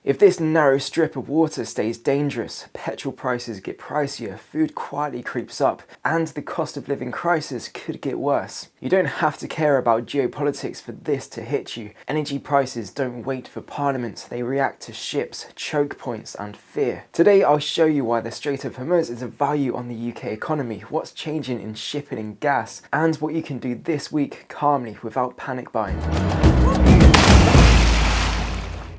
If this narrow strip of water stays dangerous, petrol prices get pricier, food quietly creeps up, and the cost of living crisis could get worse. You don't have to care about geopolitics for this to hit you. Energy prices don't wait for parliament, they react to ships, choke points, and fear. Today I'll show you why the Strait of Hormuz is a value on the UK economy, what's changing in shipping and gas, and what you can do this week calmly without panic buying.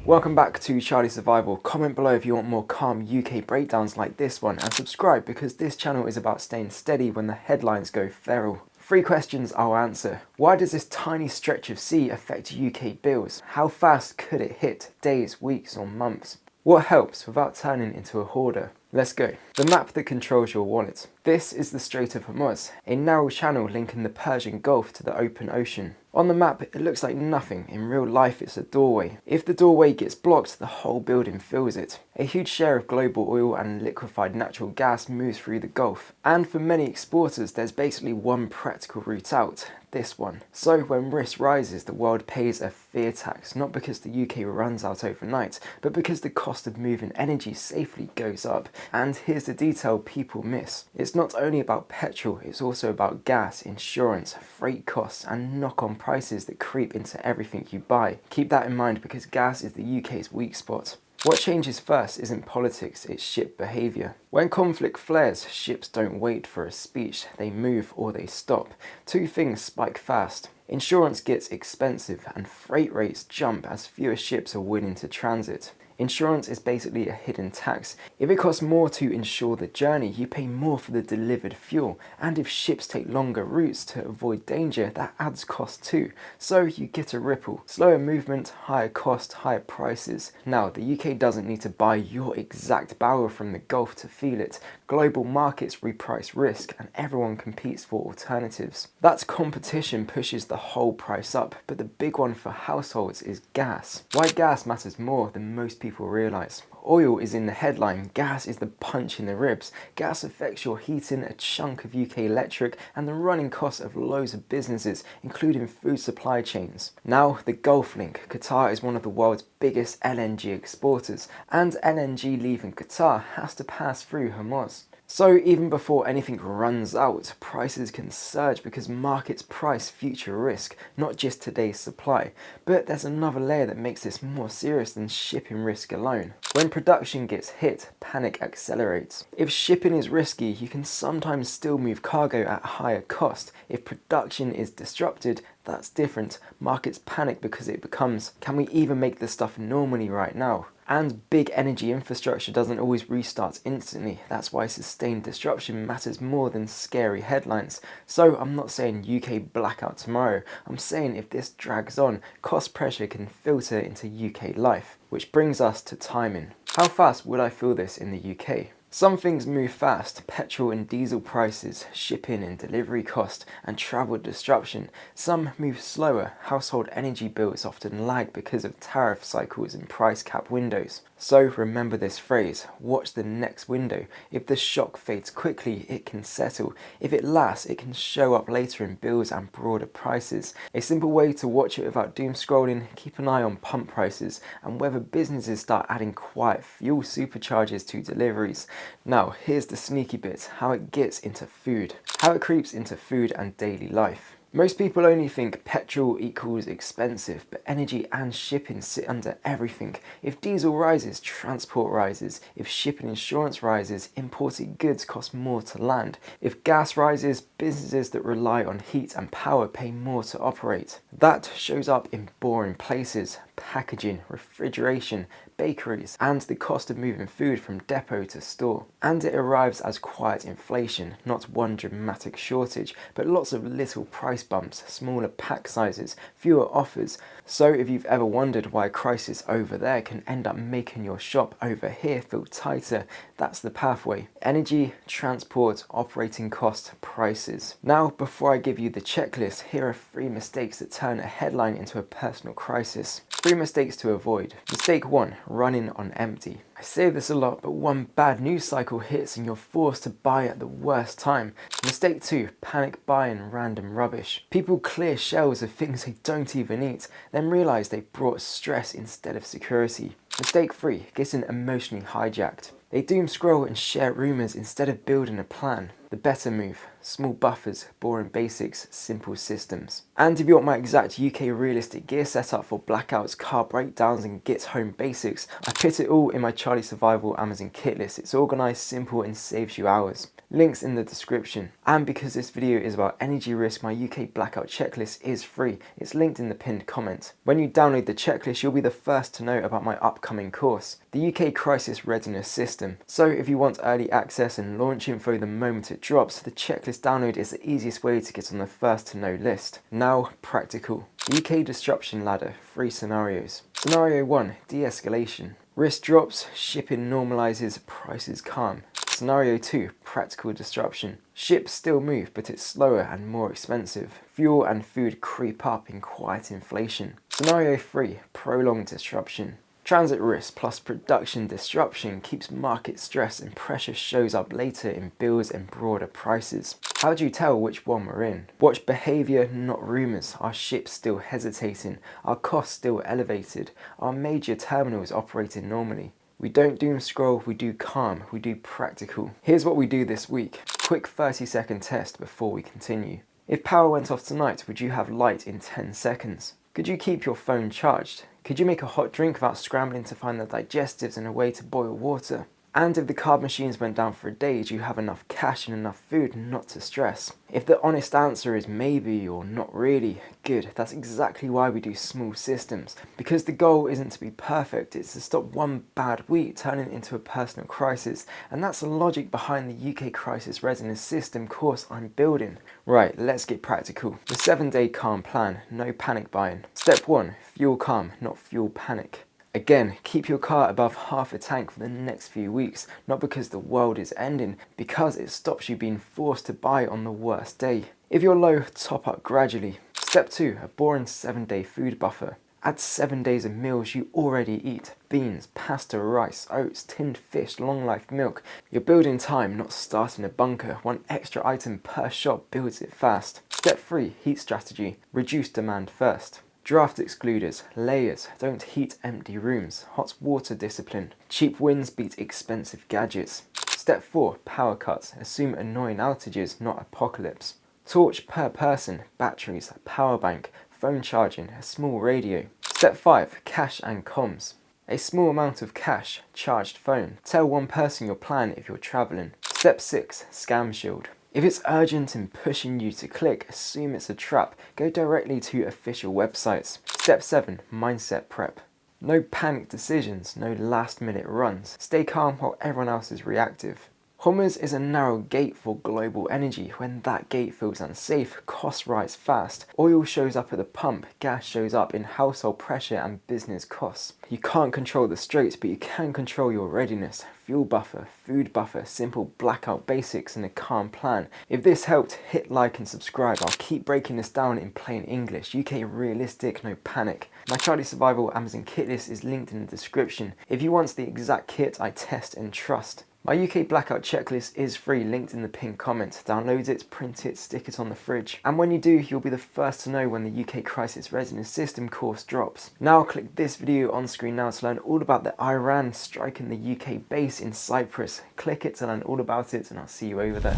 Welcome back to Charlie Survival. Comment below if you want more calm UK breakdowns like this one, and subscribe because this channel is about staying steady when the headlines go feral. 3 questions I'll answer. Why does this tiny stretch of sea affect UK bills? How fast could it hit? Days, weeks, or months? What helps without turning into a hoarder? Let's go. The map that controls your wallet. This is the Strait of Hormuz, a narrow channel linking the Persian Gulf to the open ocean. On the map, it looks like nothing. In real life, it's a doorway. If the doorway gets blocked, the whole building fills it. A huge share of global oil and liquefied natural gas moves through the Gulf. And for many exporters, there's basically one practical route out. This one. So when risk rises, the world pays a fear tax, not because the UK runs out overnight, but because the cost of moving energy safely goes up. And here's the detail people miss. It's not only about petrol, it's also about gas, insurance, freight costs, and knock-on prices that creep into everything you buy. Keep that in mind because gas is the UK's weak spot. What changes first isn't politics, it's ship behaviour. When conflict flares, ships don't wait for a speech, they move or they stop. 2 things spike fast. Insurance gets expensive and freight rates jump as fewer ships are willing to transit. Insurance is basically a hidden tax. If it costs more to insure the journey, you pay more for the delivered fuel. And if ships take longer routes to avoid danger, that adds cost too. So you get a ripple. Slower movement, higher cost, higher prices. Now, the UK doesn't need to buy your exact barrel from the Gulf to feel it. Global markets reprice risk and everyone competes for alternatives. That competition pushes the whole price up, but the big one for households is gas. Why gas matters more than most people realise. Oil is in the headline, gas is the punch in the ribs. Gas affects your heating, a chunk of UK electric, and the running costs of loads of businesses, including food supply chains. Now, the Gulf link. Qatar is one of the world's biggest LNG exporters, and LNG leaving Qatar has to pass through Hormuz. So even before anything runs out, prices can surge because markets price future risk, not just today's supply. But there's another layer that makes this more serious than shipping risk alone. When production gets hit, panic accelerates. If shipping is risky, you can sometimes still move cargo at higher cost. If production is disrupted, that's different. Markets panic because it becomes, can we even make this stuff normally right now? And big energy infrastructure doesn't always restart instantly. That's why sustained disruption matters more than scary headlines. So I'm not saying UK blackout tomorrow. I'm saying if this drags on, cost pressure can filter into UK life. Which brings us to timing. How fast would I feel this in the UK? Some things move fast, petrol and diesel prices, shipping and delivery cost, and travel disruption. Some move slower, household energy bills often lag because of tariff cycles and price cap windows. So remember this phrase, watch the next window. If the shock fades quickly, it can settle. If it lasts, it can show up later in bills and broader prices. A simple way to watch it without doom scrolling, keep an eye on pump prices and whether businesses start adding quiet fuel supercharges to deliveries. Now, here's the sneaky bit, how it gets into food. How it creeps into food and daily life. Most people only think petrol equals expensive, but energy and shipping sit under everything. If diesel rises, transport rises. If shipping insurance rises, imported goods cost more to land. If gas rises, businesses that rely on heat and power pay more to operate. That shows up in boring places, packaging, refrigeration, bakeries, and the cost of moving food from depot to store. And it arrives as quiet inflation, not one dramatic shortage, but lots of little price bumps, smaller pack sizes, fewer offers. So if you've ever wondered why a crisis over there can end up making your shop over here feel tighter, that's the pathway. Energy, transport, operating cost, prices. Now, before I give you the checklist, here are 3 mistakes that turn a headline into a personal crisis. 3 mistakes to avoid. Mistake 1, running on empty. I say this a lot, but one bad news cycle hits and you're forced to buy at the worst time. Mistake 2, panic buying random rubbish. People clear shelves of things they don't even eat, then realise they brought stress instead of security. Mistake 3, getting emotionally hijacked. They doom scroll and share rumours instead of building a plan. The better move, small buffers, boring basics, simple systems. And if you want my exact UK realistic gear setup for blackouts, car breakdowns and gets home basics, I put it all in my Charlie Survival Amazon kit list. It's organised, simple and saves you hours. Links in the description. And because this video is about energy risk, my UK blackout checklist is free. It's linked in the pinned comment. When you download the checklist, you'll be the first to know about my upcoming course, the UK Crisis Readiness System. So if you want early access and launch info the moment it drops, the checklist download is the easiest way to get on the first to know list. Now, practical. The UK Disruption Ladder, 3 scenarios. Scenario 1, de-escalation. Risk drops, shipping normalises, prices calm. Scenario 2, practical disruption. Ships still move, but it's slower and more expensive. Fuel and food creep up in quiet inflation. Scenario 3, prolonged disruption. Transit risk plus production disruption keeps market stress and pressure shows up later in bills and broader prices. How do you tell which one we're in? Watch behaviour, not rumours. Are ships still hesitating? Are costs still elevated? Are major terminals operating normally? We don't doom scroll, we do calm, we do practical. Here's what we do this week. Quick 30-second test before we continue. If power went off tonight, would you have light in 10 seconds? Could you keep your phone charged? Could you make a hot drink without scrambling to find the digestives and a way to boil water? And if the card machines went down for a day, do you have enough cash and enough food not to stress? If the honest answer is maybe or not really, good. That's exactly why we do small systems. Because the goal isn't to be perfect, it's to stop one bad week turning into a personal crisis. And that's the logic behind the UK Crisis Readiness System course I'm building. Right, let's get practical. The 7-day calm plan, no panic buying. Step 1, fuel calm, not fuel panic. Again, keep your car above half a tank for the next few weeks, not because the world is ending, because it stops you being forced to buy on the worst day. If you're low, top up gradually. Step 2, a boring 7-day food buffer. Add 7 days of meals you already eat. Beans, pasta, rice, oats, tinned fish, long life milk. You're building time, not starting a bunker. One extra item per shop builds it fast. Step 3, heat strategy. Reduce demand first. Draft excluders, layers, don't heat empty rooms, hot water discipline. Cheap wins beat expensive gadgets. Step 4, power cuts, assume annoying outages, not apocalypse. Torch per person, batteries, power bank, phone charging, a small radio. Step 5, cash and comms. A small amount of cash, charged phone. Tell one person your plan if you're travelling. Step 6, scam shield. If it's urgent and pushing you to click, assume it's a trap. Go directly to official websites. Step 7, mindset prep. No panic decisions, no last minute runs. Stay calm while everyone else is reactive. Hormuz is a narrow gate for global energy. When that gate feels unsafe, costs rise fast. Oil shows up at the pump, gas shows up in household pressure and business costs. You can't control the straits, but you can control your readiness. Fuel buffer, food buffer, simple blackout basics and a calm plan. If this helped, hit like and subscribe. I'll keep breaking this down in plain English. UK realistic, no panic. My Charlie Survival Amazon kit list is linked in the description. If you want the exact kit I test and trust. My UK blackout checklist is free, linked in the pinned comment. Download it, print it, stick it on the fridge. And when you do, you'll be the first to know when the UK Crisis Readiness System course drops. Now click this video on screen now to learn all about the Iran striking the UK base in Cyprus. Click it to learn all about it and I'll see you over there.